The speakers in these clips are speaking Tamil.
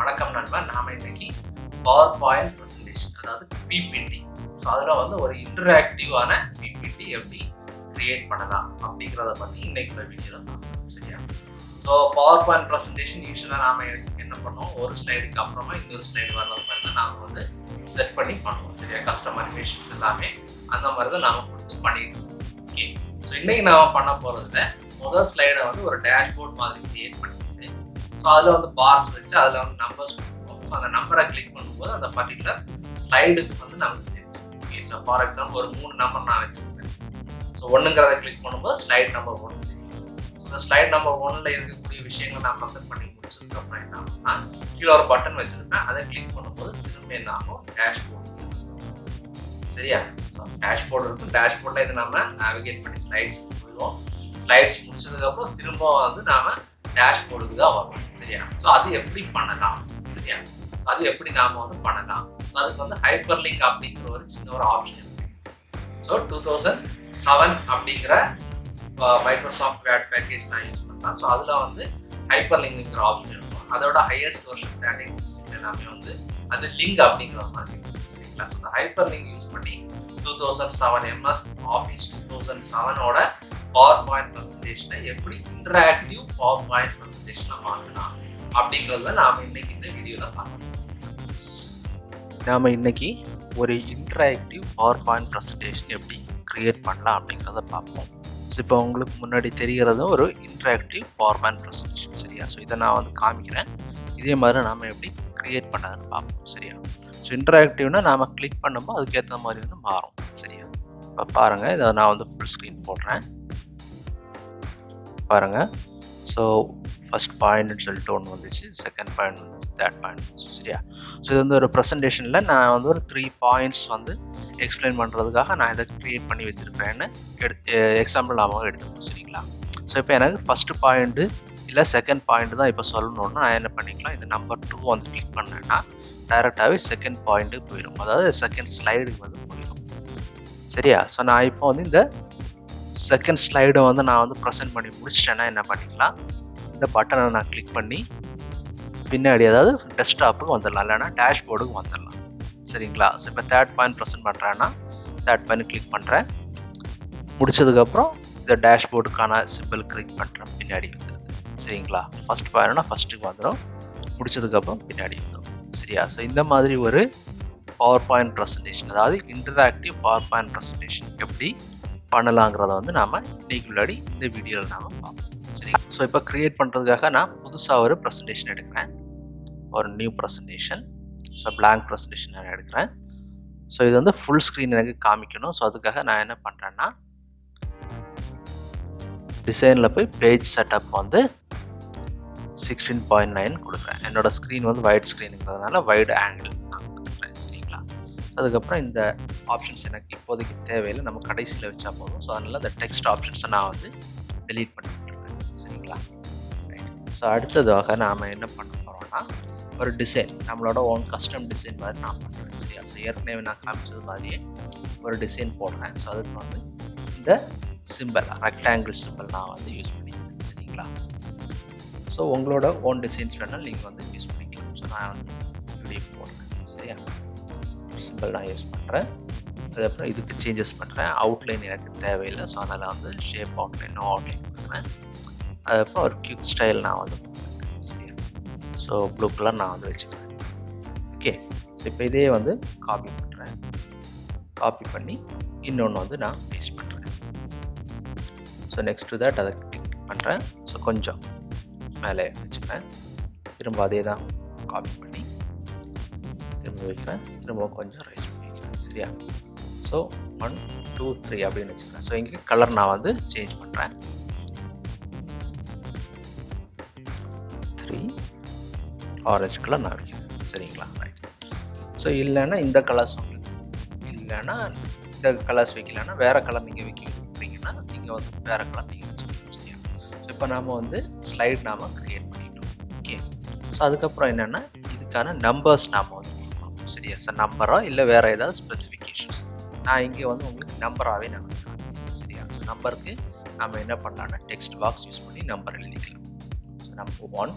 வணக்கம் நண்பா. நாம இன்னைக்கு பவர் பாயிண்ட் ப்ரெசன்டேஷன் அதாவது பிபிடி. ஸோ அதில் வந்து ஒரு இன்டராக்டிவான பிபிடி எப்படி கிரியேட் பண்ணலாம் அப்படிங்கிறத பற்றி இன்னைக்கு இந்த வீடியோவில் பார்க்கலாம். சரியா? ஸோ பவர் பாயிண்ட் ப்ரெசன்டேஷன் யூஸ்வலாக நாம் என்ன பண்ணுவோம், ஒரு ஸ்லைடுக்கு அப்புறமா இன்னொரு ஸ்லைடு வர்றது மாதிரி தான் நாம் வந்து செட் பண்ணி பண்ணுவோம். சரியா? கஸ்டம் அனிமேஷன்ஸ் எல்லாமே அந்த மாதிரி தான் நாம் கொடுத்து பண்ணிட்டு இருக்கோம். ஓகே, ஸோ இன்னைக்கு நாம் பண்ண போகிறதுல முதல் ஸ்லைடை வந்து ஒரு டேஷ்போர்ட் மாதிரி கிரியேட் பண்ணிட்டு, ஸோ அதில் வந்து பார்ஸ் வச்சு அதில் வந்து நம்பர்ஸ் கொடுப்போம். ஸோ அந்த நம்பரை கிளிக் பண்ணும்போது அந்த பர்டிகுலர் ஸ்லைடுக்கு வந்து நமக்கு தெரியும். ஓகே, ஸோ ஃபார் எக்ஸாம்பிள் ஒரு 3 நம்பர் நான் வச்சுருக்கேன். ஸோ ஒன்றுங்கிறத கிளிக் பண்ணும்போது ஸ்லைட் நம்பர் 1 தெரியும். ஸோ இந்த ஸ்லைட் நம்பர் 1ல் இருக்கக்கூடிய விஷயங்கள் நான் ப்ரெசென்ட் பண்ணி முடிச்சதுக்கப்புறம் என்ன ஆகும்னா, கீழே ஒரு பட்டன் வச்சுருப்பேன். அதை கிளிக் பண்ணும்போது திரும்ப என்ன ஆகும், டேஷ்போர்ட். சரியா? ஸோ டேஷ்போர்டு இருக்கும். டேஷ்போர்டில் இது நம்ம நேவிகேட் பண்ணி ஸ்லைட்ஸ் போயிடுவோம். ஸ்லைட்ஸ் முடிச்சதுக்கப்புறம் திரும்ப வந்து நாம் டேஷ்போர்டுக்கு தான் வரும். சரியா? ஸோ அது எப்படி பண்ணலாம்? சரியா? அது எப்படி நாம் வந்து பண்ணலாம்? ஸோ அதுக்கு வந்து ஹைப்பர் லிங்க் அப்படிங்கிற ஒரு சின்ன ஒரு ஆப்ஷன் இருக்கு. ஸோ 2007 அப்படிங்கிற மைக்ரோசாஃப்ட் வேர்ட் பேக்கேஜ் நான் யூஸ் பண்ணலாம். ஸோ அதில் வந்து ஹைப்பர் லிங்க்ங்கிற ஆப்ஷன் இருக்கும். அதோட ஹையஸ்ட் வெர்ஷன் ஸ்டாண்டிங் சிஸ்டம் எல்லாமே வந்து அது லிங்க் அப்படிங்கிற மாதிரி இருக்கும். சரிங்களா? ஸோ அந்த ஹைப்பர் லிங்க் யூஸ் பண்ணி 2007 MS ஆஃபீஸ் 2007ஓட பவர் பாயிண்ட் ப்ரெசன்டேஷனை எப்படி இன்டராக்டிவ் பவர் பாயிண்ட் ப்ரெசன்டேஷனை மாற்றலாம் அப்படிங்கிறத நாம் இன்னைக்கு இந்த வீடியோவில் பார்க்கலாம். நாம் இன்னைக்கு ஒரு இன்டராக்டிவ் பவர் பாயிண்ட் ப்ரெசன்டேஷன் எப்படி கிரியேட் பண்ணலாம் அப்படிங்கிறத பார்ப்போம். ஸோ இப்போ உங்களுக்கு முன்னாடி தெரிகிறது ஒரு இன்டராக்டிவ் பவர் பாயிண்ட் ப்ரெசன்டேஷன். சரியா? ஸோ இதை நான் வந்து காமிக்கிறேன். இதே மாதிரி நாம் எப்படி கிரியேட் பண்ணாதுன்னு பார்ப்போம். சரியா? ஸோ இன்டராக்டிவ்னா நாம் கிளிக் பண்ணும்போது அதுக்கேற்ற மாதிரி வந்து மாறும். சரியா? இப்போ பாருங்கள், இதை நான் வந்து ஃபுல் ஸ்க்ரீன் போடுறேன். பாருங்கள். ஸோ ஃபஸ்ட் பாயிண்ட்னு சொல்லிட்டு ஒன்று வந்துச்சு, செகண்ட் பாயிண்ட் வந்துச்சு, தேர்ட் பாயிண்ட் வந்துச்சு. சரியா? ஸோ இது வந்து ஒரு ப்ரெசன்டேஷனில் நான் வந்து ஒரு 3 பாயிண்ட்ஸ் வந்து எக்ஸ்பிளைன் பண்ணுறதுக்காக நான் இதை க்ரியேட் பண்ணி வச்சுருக்கிறேன்னு எக்ஸாம்பிள் நாம எடுத்துக்கணும். சரிங்களா? ஸோ இப்போ எனக்கு ஃபஸ்ட்டு பாயிண்ட்டு இல்லை செகண்ட் பாயிண்ட் தான் இப்போ சொல்லணுன்னா நான் என்ன பண்ணிக்கலாம், இந்த நம்பர் 2 வந்து கிளிக் பண்ணேன்னா டைரெக்டாகவே செகண்ட் பாயிண்ட்டுக்கு போயிடும். அதாவது செகண்ட் ஸ்லைடுக்கு வந்து போயிடும். சரியா? ஸோ நான் இப்போ வந்து இந்த செகண்ட் ஸ்லைடை வந்து நான் வந்து ப்ரெசென்ட் பண்ணி முடிச்சிட்டேன்னா என்ன பண்ணிக்கலாம், இந்த பட்டனை நான் கிளிக் பண்ணி பின்னாடி அதாவது டெஸ்க்டாப்புக்கு வந்துடலாம், இல்லைனா டேஷ்போர்டுக்கு வந்துடலாம். சரிங்களா? ஸோ இப்போ தேர்ட் பாயிண்ட் ப்ரெசென்ட் பண்ணுறேன்னா தேர்ட் பாயிண்ட் கிளிக் பண்ணுறேன். முடிச்சதுக்கப்புறம் இந்த டேஷ்போர்டுக்கான சிம்பிள் கிளிக் பண்ணுறேன், பின்னாடி வந்துடுது. சரிங்களா? ஃபஸ்ட் பாயிண்ட்னா ஃபஸ்ட்டுக்கு வந்துடும், முடிச்சதுக்கப்புறம் பின்னாடி வந்துடும். சரியா? ஸோ இந்த மாதிரி ஒரு பவர் பாயிண்ட் ப்ரெசன்டேஷன், அதாவது இன்டராக்டிவ் பவர் பாயிண்ட் ப்ரெசன்டேஷன் எப்படி பண்ணலாங்கிறத வந்து நாம் இன்னைக்குள்ளாடி இந்த வீடியோவில் நாம் பார்ப்போம். சரி? ஸோ இப்போ க்ரியேட் பண்ணுறதுக்காக நான் புதுசாக ஒரு ப்ரெசன்டேஷன் எடுக்கிறேன், ஒரு new presentation. So blank presentation நான் எடுக்கிறேன். ஸோ இது வந்து ஃபுல் ஸ்க்ரீன் எனக்கு காமிக்கணும். ஸோ அதுக்காக நான் என்ன பண்ணுறேன்னா, டிசைனில் போய் பேஜ் செட்டப் வந்து 16:9 கொடுக்குறேன். என்னோடய ஸ்க்ரீன் வந்து வைட் ஸ்க்ரீனுங்கிறதுனால வைடு ஆங்கிள் நான் கொடுத்துக்கிறேன். சரிங்களா? அதுக்கப்புறம் இந்த ஆப்ஷன்ஸ் எனக்கு இப்போதைக்கு தேவையில்லை, நம்ம கடைசியில் வச்சா போதும். ஸோ அதனால் இந்த டெக்ஸ்ட் ஆப்ஷன்ஸை நான் வந்து டெலீட் பண்ணிட்டுருக்கேன். சரிங்களா? ரைட். ஸோ அடுத்ததாக நாம் என்ன பண்ண போகிறோம்னா, ஒரு டிசைன், நம்மளோட ஓன் கஸ்டம் டிசைன் மாதிரி நான் பண்ணுறேன். சரியா? ஸோ ஏற்கனவே நான் காமிச்சது மாதிரியே ஒரு டிசைன் போடுறேன். ஸோ அதுக்கு வந்து இந்த சிம்பிள் ரெக்டாங்கிள் சிம்பிள் நான் வந்து யூஸ் பண்ணிக்கிறேன். சரிங்களா? ஸோ உங்களோட ஓன் டிசைன்ஸ் வேணால் நீங்கள் வந்து யூஸ் பண்ணிக்கலாம். ஸோ நான் வந்து வீடியோ போடுறேன். சரியா? சிம்பிள் நான் யூஸ் பண்ணுறேன். அதுக்கப்புறம் இதுக்கு சேஞ்சஸ் பண்ணுறேன். அவுட்லைன் எனக்கு தேவையில்லை. ஸோ அதனால் வந்து ஷேப் அவுட்லைன், நோ அவுட்லைன் கொடுக்குறேன். அதுக்கப்புறம் ஒரு கியூக் ஸ்டைல் நான் வந்து கொடுக்குறேன். சரியா? ஸோ ப்ளூ கலர் நான் வந்து வச்சுக்கிறேன். ஓகே. ஸோ இப்போ இதே வந்து காப்பி பண்ணுறேன். காப்பி பண்ணி இன்னொன்று வந்து நான் பேஸ்ட் பண்ணுறேன். ஸோ நெக்ஸ்ட் டு தட் அதை கிளிக் பண்ணுறேன். ஸோ கொஞ்சம் மேலே வச்சுக்கிறேன். திரும்ப அதே தான் காப்பி பண்ணி திரும்ப வைக்கிறேன். திரும்ப கொஞ்சம் ரைஸ் பண்ணி வைக்கிறேன். சரியா? ஸோ 1 2 3 அப்படின்னு வச்சுக்கிறேன். ஸோ இங்கே கலர் நான் வந்து சேஞ்ச் பண்ணுறேன். 3 ஆரஞ்சு கலர் நான் வைக்கிறேன். சரிங்களா? ரைட். ஸோ இல்லைன்னா இந்த கலர்ஸ் உங்களுக்கு இல்லைன்னா இந்த கலர்ஸ் வைக்கலன்னா வேறு கலர் நீங்கள் வைக்கிறீங்கன்னா நீங்கள் வந்து வேறு கலர் நீங்கள் வச்சுக்கலாம். சரியா? ஸோ இப்போ நாம் வந்து ஸ்லைட் நாம் க்ரியேட் பண்ணிட்டோம். ஓகே. ஸோ அதுக்கப்புறம் என்னென்னா இதுக்கான நம்பர்ஸ் நாம் வந்து கொடுக்கணும். சரியா? ஸோ நம்பரோ இல்லை வேறு ஏதாவது ஸ்பெசிஃபிகேஷன்ஸ் நான் இங்கே வந்து உங்களுக்கு நம்பராகவே நான் காமிக்கிறேன். சரியா? ஸோ நம்பருக்கு நம்ம என்ன பண்ணலாம்னா டெக்ஸ்ட் பாக்ஸ் யூஸ் பண்ணி நம்பர் எழுதிக்கலாம். So number 1.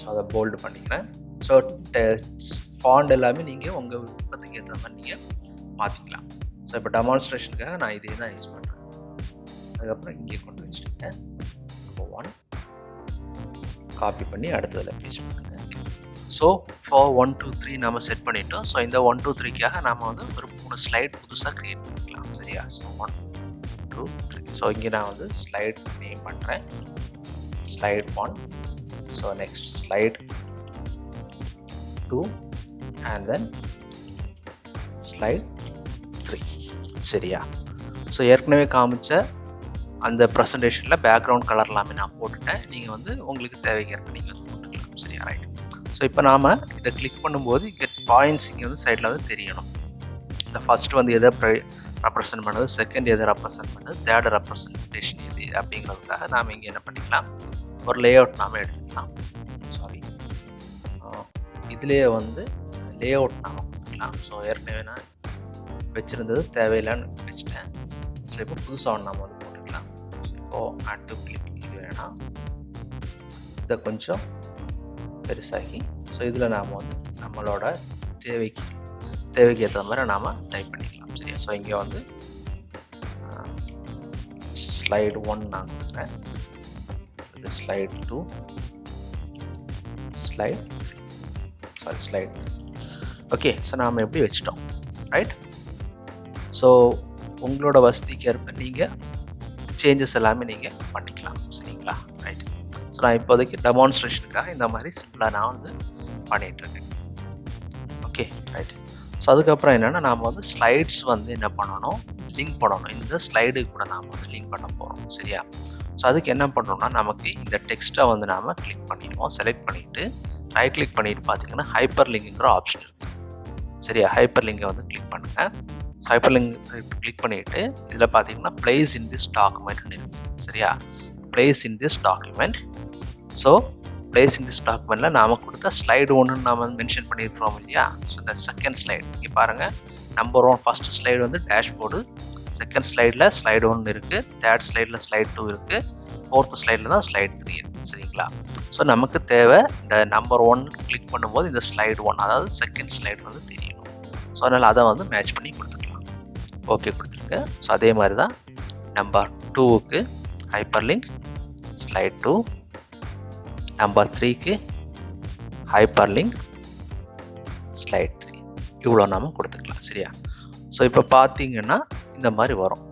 ஸோ அதை போல்டு பண்ணிக்கிறேன். ஸோ ஃபாண்ட் எல்லாமே நீங்கள் உங்கள் விருப்பத்துக்கு ஏற்ற மாதிரி நீங்கள் மாற்றிக்கலாம். ஸோ இப்போ டெமான்ஸ்ட்ரேஷனுக்காக நான் இதே தான் யூஸ் பண்ணுறேன். அதுக்கப்புறம் இங்கே கொண்டு வச்சுருக்கேன். இப்போ 1 காப்பி பண்ணி அடுத்ததில் பேஸ்ட் பண்ணுங்க. ஸோ ஃபார் 1 2 3 நம்ம செட் பண்ணிட்டோம். ஸோ இந்த 1 2 3க்காக நாம் வந்து ஒரு 3 ஸ்லைட் புதுசாக க்ரியேட் பண்ணிக்கலாம். சரியா? ஸோ 1 2 3. ஸோ இங்கே நான் வந்து ஸ்லைட் நேம் பண்ணுறேன். Slide 1. So next slide 2 and then slide 3. சரியா? ஸோ ஏற்கனவே காமிச்ச அந்த ப்ரெசன்டேஷனில் பேக்ரவுண்ட் கலர் எல்லாமே நான் போட்டுட்டேன். நீங்கள் வந்து உங்களுக்கு தேவைக்கிறப்ப நீங்கள் வந்து போட்டுக்கலாம். சரியா? ரைட். ஸோ இப்போ நாம் இதை கிளிக் பண்ணும்போது கெட் பாயிண்ட்ஸ் இங்கே வந்து சைடில் வந்து தெரியணும். இந்த ஃபஸ்ட்டு வந்து எதை ரெப்ரசன்ட் பண்ணுது, செகண்ட் எதை ரெப்ரசன்ட் பண்ணுது, தேர்டு ரெப்ரசன்டேஷன் எது அப்படிங்கிறதுக்காக நாம் இங்கே என்ன பண்ணிக்கலாம், ஒரு லே அவுட் நாம் எடுத்துக்கலாம். சாரி, இதுலேயே வந்து லே அவுட் நாம் கொடுத்துக்கலாம். ஸோ ஏற்கனவே நான் வச்சுருந்தது தேவையில்லைன்னு வச்சுட்டேன். ஸோ இப்போ புதுசாக ஒன்று நாம் வந்து போட்டுக்கலாம். ஸோ இப்போது ஆட் டு கிளிக் இது வேணாம், இதை கொஞ்சம் பெருசாகி ஸோ இதில் நாம் வந்து நம்மளோட தேவைக்கு ஏற்ற மாதிரி நாம் டைப் பண்ணிக்கலாம். சரியா? ஸோ இங்கே வந்து ஸ்லைடு 1 நான் கொடுக்குறேன், இது ஸ்லைடு 2, ஸ்லைடு 3. ஓகே. ஸோ நாம் எப்படி வச்சிட்டோம், ரைட்? ஸோ உங்களோட வசதிக்கு ஏற்ப நீங்கள் சேஞ்சஸ் எல்லாமே நீங்கள் பண்ணிக்கலாம். சரிங்களா? ரைட். ஸோ நான் இப்போதைக்கு டெமான்ஸ்ட்ரேஷனுக்காக இந்த மாதிரி சிம்பிளாக நான் வந்து பண்ணிகிட்ருக்கேன். Okay, right. ஸோ அதுக்கப்புறம் என்னென்னா நாம் வந்து ஸ்லைட்ஸ் வந்து என்ன பண்ணணும், லிங்க் பண்ணணும். இந்த ஸ்லைடு கூட நாம் வந்து லிங்க் பண்ண போகிறோம். சரியா? ஸோ அதுக்கு என்ன பண்ணுறோம்னா, நமக்கு இந்த டெக்ஸ்ட்டை வந்து நாம் கிளிக் பண்ணிடுவோம். செலக்ட் பண்ணிவிட்டு ரைட் கிளிக் பண்ணிவிட்டு பார்த்தீங்கன்னா ஹைப்பர் லிங்குங்கிற ஆப்ஷன் இருக்குது. சரியா? ஹைப்பர் லிங்கை வந்து கிளிக் பண்ணுங்கள். ஸோ ஹைப்பர் லிங்க் கிளிக் பண்ணிவிட்டு இதில் பார்த்தீங்கன்னா பிளேஸ் இன் திஸ் டாக்குமெண்ட்னு இருக்குது. சரியா? Place in this document. So place in this டாக்குமெண்ட்டில் நாம் கொடுத்த ஸ்லைடு 1 நாம் வந்து மென்ஷன் பண்ணியிருக்கிறோம் இல்லையா? ஸோ இந்த செகண்ட் ஸ்லைடு இங்கே பாருங்கள், நம்பர் 1 ஃபஸ்ட்டு ஸ்லைடு வந்து டேஷ்போர்டு, செகண்ட் ஸ்லைடில் ஸ்லைடு 1 இருக்குது, தேர்ட் ஸ்லைடில் ஸ்லைடு 2 இருக்குது, ஃபோர்த்து ஸ்லைடில் தான் ஸ்லைடு 3 இருக்குது. சரிங்களா? ஸோ நமக்கு தேவை இந்த நம்பர் 1 கிளிக் பண்ணும்போது இந்த ஸ்லைடு 1, அதாவது செகண்ட் ஸ்லைடு வந்து தெரியணும். ஸோ அதனால் அதை வந்து மேட்ச் பண்ணி கொடுத்துக்கலாம். ஓகே கொடுத்துருங்க. ஸோ அதே மாதிரி தான் நம்பர் 2க்கு ஹைப்பர் லிங்க் ஸ்லைடு 2, நம்பர் 3க்கு ஹைப்பர் லிங்க் ஸ்லைட் 3. இவ்வளோ நாம கொடுத்துக்கலாம். சரியா? ஸோ இப்போ பார்த்தீங்கன்னா இந்த மாதிரி வரும்.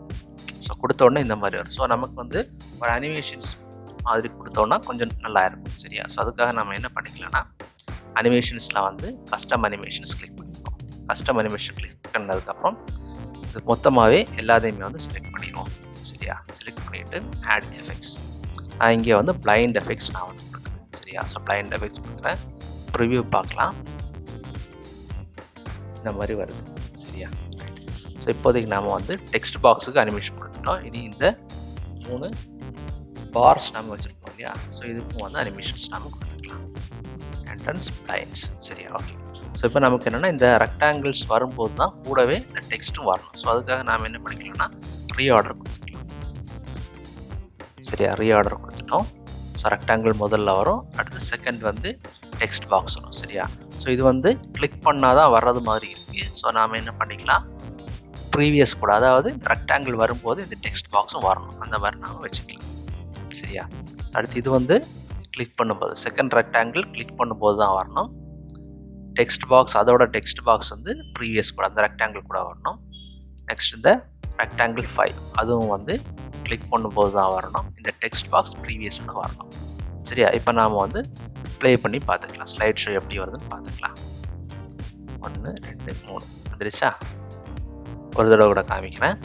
ஸோ கொடுத்த உடனே இந்த மாதிரி வரும். ஸோ நமக்கு வந்து ஒரு அனிமேஷன்ஸ் மாதிரி கொடுத்தோன்னா கொஞ்சம் நல்லா இருக்கும். சரியா? ஸோ அதுக்காக நம்ம என்ன பண்ணிக்கலாம்னா, அனிமேஷன்ஸில் வந்து கஸ்டம் அனிமேஷன்ஸ் கிளிக் பண்ணிப்போம். கஸ்டம் அனிமேஷன் கிளிக் பண்ணதுக்கப்புறம் இது மொத்தமாகவே எல்லாத்தையுமே வந்து செலக்ட் பண்ணிடுவோம். சரியா? செலக்ட் பண்ணிவிட்டு ஆட் எஃபெக்ட்ஸ். நான் இங்கே வந்து பிளைண்ட் எஃபெக்ட்ஸ் நான் வந்து கொடுக்குறேன். சரியா? ஸோ பிளைண்ட் எஃபெக்ட்ஸ் கொடுக்குறேன். ப்ரிவ்யூ பார்க்கலாம், இந்த மாதிரி வருது. சரியா? ஸோ இப்போதைக்கு நாம் வந்து டெக்ஸ்ட் பாக்ஸுக்கு அனிமேஷன் கொடுத்துட்டோம். இனி இந்த 3 பார்ஸ் நம்ம வச்சுருக்கோம் இல்லையா? ஸோ இதுக்கும் வந்து அனிமேஷன்ஸ் நாம் கொடுத்துக்கலாம். Entrance plains. சரியா? ஓகே. ஸோ இப்போ நமக்கு என்னென்னா, இந்த ரெக்டாங்கிள்ஸ் வரும்போது தான் கூடவே இந்த டெக்ஸ்ட்டும் வரணும். ஸோ அதுக்காக நாம் என்ன பண்ணிக்கலாம்னா ரீஆர்டர் கொடுத்துக்கலாம். சரியா? ரீஆர்டர் கொடுத்துட்டோம். ஸோ ரெக்டாங்கிள் முதல்ல வரும், அடுத்து செகண்ட் வந்து டெக்ஸ்ட் பாக்ஸ் வரும். சரியா? ஸோ இது வந்து கிளிக் பண்ணால் தான் வர்றது மாதிரி இருக்குது. ஸோ நாம் என்ன பண்ணிக்கலாம், ப்ரீவியஸ் கூட, அதாவது ரெக்டாங்கிள் வரும்போது இந்த டெக்ஸ்ட் பாக்ஸும் வரணும், அந்த மாதிரி நாம் வச்சுக்கலாம். சரியா? அடுத்து இது வந்து கிளிக் பண்ணும்போது செகண்ட் ரெக்டாங்கிள் கிளிக் பண்ணும்போது தான் வரணும். டெக்ஸ்ட் பாக்ஸ், அதோட டெக்ஸ்ட் பாக்ஸ் வந்து ப்ரீவியஸ் கூட, அந்த ரெக்டாங்கிள் கூட வரணும். நெக்ஸ்ட் இந்த ரெக்டாங்கிள் 5 அதுவும் வந்து கிளிக் பண்ணும்போது தான் வரணும். இந்த டெக்ஸ்ட் பாக்ஸ் ப்ரீவியஸோட வரணும். சரியா? இப்போ நாம் வந்து ப்ளே பண்ணி பார்த்துக்கலாம், ஸ்லைட் ஷோ எப்படி வருதுன்னு பார்த்துக்கலாம். 1 2 3 வந்துருச்சா? ஒரு தடவை கூட காமிக்கிறேன்.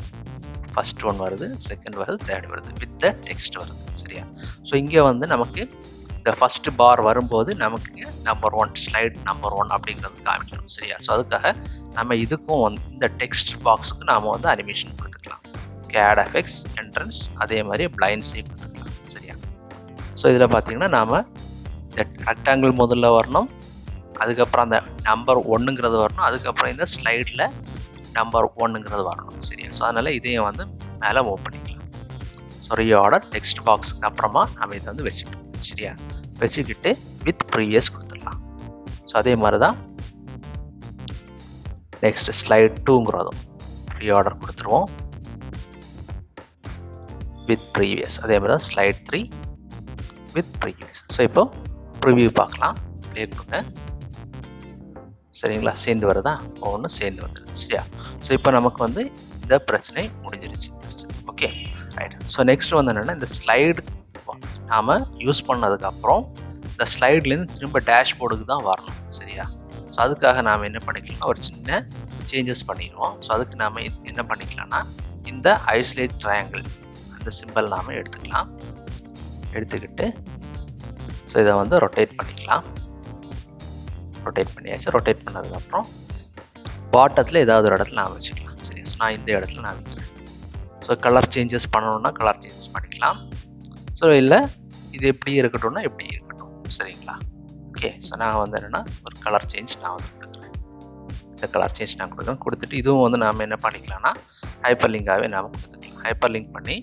ஃபஸ்ட் ஒன் வருது, செகண்ட் வருது, தேர்ட் வருது, வித் த டெக்ஸ்ட் வருது. சரியா? ஸோ இங்கே வந்து நமக்கு இந்த ஃபஸ்ட்டு பார் வரும்போது நமக்கு நம்பர் 1 ஸ்லைட் நம்பர் 1 அப்படிங்கிறது காமிக்கணும். சரியா? ஸோ அதுக்காக நம்ம இதுக்கும் வந்து இந்த டெக்ஸ்ட் பாக்ஸுக்கு நாம் வந்து அனிமேஷன் கொடுத்துக்கலாம். ஆட் எஃபெக்ட்ஸ், என்ட்ரன்ஸ், அதே மாதிரி பிளைண்ட்ஸையும் கொடுத்துக்கலாம். சரியா? ஸோ இதில் பார்த்தீங்கன்னா நாம் இந்த ரெக்டாங்கிள் முதல்ல வரணும், அதுக்கப்புறம் அந்த நம்பர் 1ங்கிறது வரணும், அதுக்கப்புறம் இந்த ஸ்லைடில் நம்பர் 1ங்கிறது வரணும். சரியா? ஸோ அதனால் இதையும் வந்து மேலே மூவ் பண்ணிக்கலாம். ஸோ ரீஆர்டர் டெக்ஸ்ட் பாக்ஸுக்கு அப்புறமா நம்ம இதை வந்து வச்சுக்கலாம். சரியா? வச்சுக்கிட்டு வித் ப்ரீவியஸ் கொடுத்துடலாம். ஸோ அதே மாதிரி தான் நெக்ஸ்ட் ஸ்லைட் 2ங்கிறதும் ப்ரீ ஆர்டர் கொடுத்துருவோம் வித் ப்ரீவியஸ். அதே மாதிரி தான் ஸ்லைட் 3 வித் ப்ரீவியஸ். ஸோ இப்போ ப்ரிவியூ பார்க்கலாம். ப்ளே கொடுங்க. சரிங்களா, சேர்ந்து வருதா? ஒவ்வொன்று சேர்ந்து வந்துடுது. சரியா? ஸோ இப்போ நமக்கு வந்து இந்த பிரச்சனை முடிஞ்சிருச்சு. Okay right. ஸோ நெக்ஸ்ட் வந்து என்னென்னா, இந்த ஸ்லைடு நாம் யூஸ் பண்ணதுக்கப்புறம் இந்த ஸ்லைட்லேருந்து திரும்ப டேஷ்போர்டுக்கு தான் வரணும். சரியா? ஸோ அதுக்காக நாம் என்ன பண்ணிக்கலாம், ஒரு சின்ன சேஞ்சஸ் பண்ணிடுவோம். ஸோ அதுக்கு நாம் என்ன பண்ணிக்கலாம்னா, இந்த ஐசோலேட் ட்ரையாங்கிள் அந்த சிம்பிள் நாம் எடுத்துக்கலாம். எடுத்துக்கிட்டு ஸோ இதை வந்து ரொட்டேட் பண்ணிக்கலாம். ரொட்டேட் பண்ணியாச்சு. ரொட்டேட் பண்ணதுக்கப்புறம் பாட்டத்தில் ஏதாவது ஒரு இடத்துல நான் வச்சுக்கலாம். சரி, ஸோ நான் இந்த இடத்துல நான் வைக்கிறேன். ஸோ கலர் சேஞ்சஸ் பண்ணணுன்னா கலர் சேஞ்சஸ் பண்ணிக்கலாம். ஸோ இல்லை இது எப்படி இருக்கட்டும்னா எப்படி இருக்கட்டும். சரிங்களா? ஓகே. ஸோ நான் வந்து என்னென்னா ஒரு கலர் சேஞ்ச் நான் வந்து கொடுக்குறேன். இந்த கலர் சேஞ்ச் நான் கொடுக்குறேன். கொடுத்துட்டு இதுவும் வந்து நாம் என்ன பண்ணிக்கலாம்னா ஹைப்பர் லிங்காகவே நாம் கொடுத்துக்கலாம். ஹைப்பர் லிங்க் பண்ணி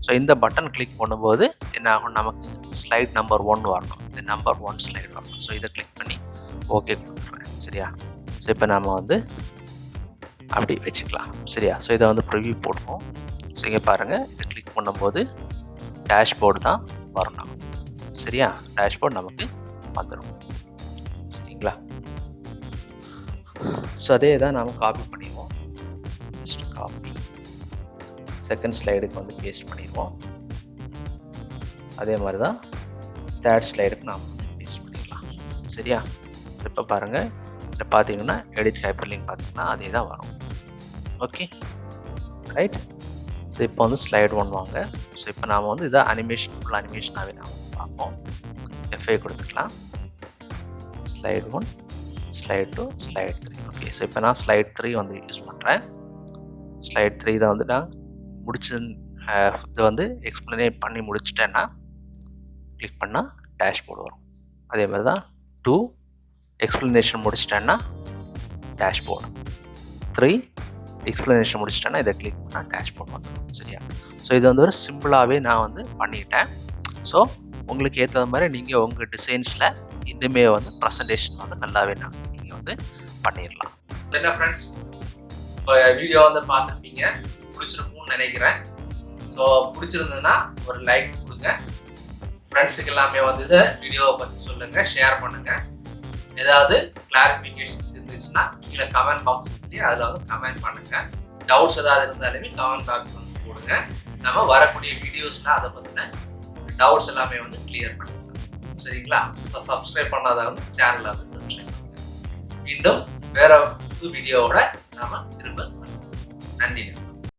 ஸோ இந்த பட்டன் கிளிக் பண்ணும்போது என்ன ஆகும், நமக்கு ஸ்லைட் நம்பர் 1 வரணும். இந்த நம்பர் 1 ஸ்லைட் வரணும். ஸோ இதை கிளிக் பண்ணி ஓகே கொடுத்துட்றேன். சரியா? ஸோ இப்போ நாம் வந்து அப்படி வச்சுக்கலாம். சரியா? ஸோ இதை வந்து ப்ரிவியூ போடுவோம். ஸோ இங்கே பாருங்கள், இதை கிளிக் பண்ணும்போது டேஷ்போர்டு தான் வரும் நமக்கு. சரியா? டேஷ்போர்டு நமக்கு வந்துடும். சரிங்களா? ஸோ அதே தான் நாம் காப்பி பண்ணிடுவோம். ஜஸ்ட் காப்பி செகண்ட் ஸ்லைடுக்கு வந்து பேஸ்ட் பண்ணிடுவோம். அதே மாதிரி தான் தேர்ட் ஸ்லைடுக்கு நாம் வந்து பேஸ்ட் பண்ணிடலாம். சரியா? இப்போ பாருங்கள், இதில் பார்த்தீங்கன்னா எடிட் ஹைப்பர் லிங்க் பார்த்தீங்கன்னா அதே தான் வரும். Okay right. ஸோ இப்போ வந்து ஸ்லைட் 1 வாங்க. ஸோ இப்போ நாம் வந்து இதை அனிமேஷன் ஃபுல் அனிமேஷனாகவே நாம் பார்ப்போம். F5 கொடுத்துக்கலாம். Slide 1, slide 2, slide 3. Okay. So இப்போ நான் ஸ்லைட் 3 வந்து யூஸ் பண்ணுறேன். ஸ்லைட் 3 தான் வந்து நான் முடிச்சு இதை வந்து எக்ஸ்பிளைனே பண்ணி முடிச்சிட்டேன்னா கிளிக் பண்ணால் டேஷ்போர்டு வரும். அதே மாதிரி தான் 2 எக்ஸ்பிளனேஷன் முடிச்சிட்டேன்னா டேஷ்போர்டு, 3 எக்ஸ்பிளனேஷன் முடிச்சிட்டேன்னா இதை கிளிக் பண்ணால் டேஷ்போர்ட் வந்துடும். சரியா? ஸோ இது வந்து ஒரு சிம்பிளாகவே நான் வந்து பண்ணிட்டேன். ஸோ உங்களுக்கு ஏற்ற மாதிரி நீங்கள் உங்கள் டிசைன்ஸில் இன்னுமே வந்து ப்ரெசன்டேஷன் வந்து நல்லாவே நீங்கள் வந்து பண்ணிடலாம். என்ன ஃப்ரெண்ட்ஸ், இப்போ வீடியோ வந்து பார்த்துருப்பீங்க, பிடிச்சிருக்கும்னு நினைக்கிறேன். ஸோ பிடிச்சிருந்ததுன்னா ஒரு லைக் கொடுங்க. ஃப்ரெண்ட்ஸுக்கு எல்லாமே வந்து இதை வீடியோவை பற்றி சொல்லுங்கள், ஷேர் பண்ணுங்கள். ஏதாவது கிளாரிஃபிகேஷன்ஸ் இருந்துச்சுன்னா கீழே கமெண்ட் பாக்ஸ் இருக்கு, அதில் வந்து கமெண்ட் பண்ணுங்கள். டவுட்ஸ் ஏதாவது இருந்தாலுமே கமெண்ட் பாக்ஸ் வந்து போடுங்க. நம்ம வரக்கூடிய வீடியோஸில் அதை பற்றின டவுட்ஸ் எல்லாமே வந்து கிளியர் பண்ணிக்கலாம். சரிங்களா? இப்போ சப்ஸ்கிரைப் பண்ணாதவங்க சேனலை வந்து சப்ஸ்கிரைப் பண்ணுங்கள். மீண்டும் வேற புது வீடியோவோட நாம திரும்ப சந்திப்போம். நன்றி.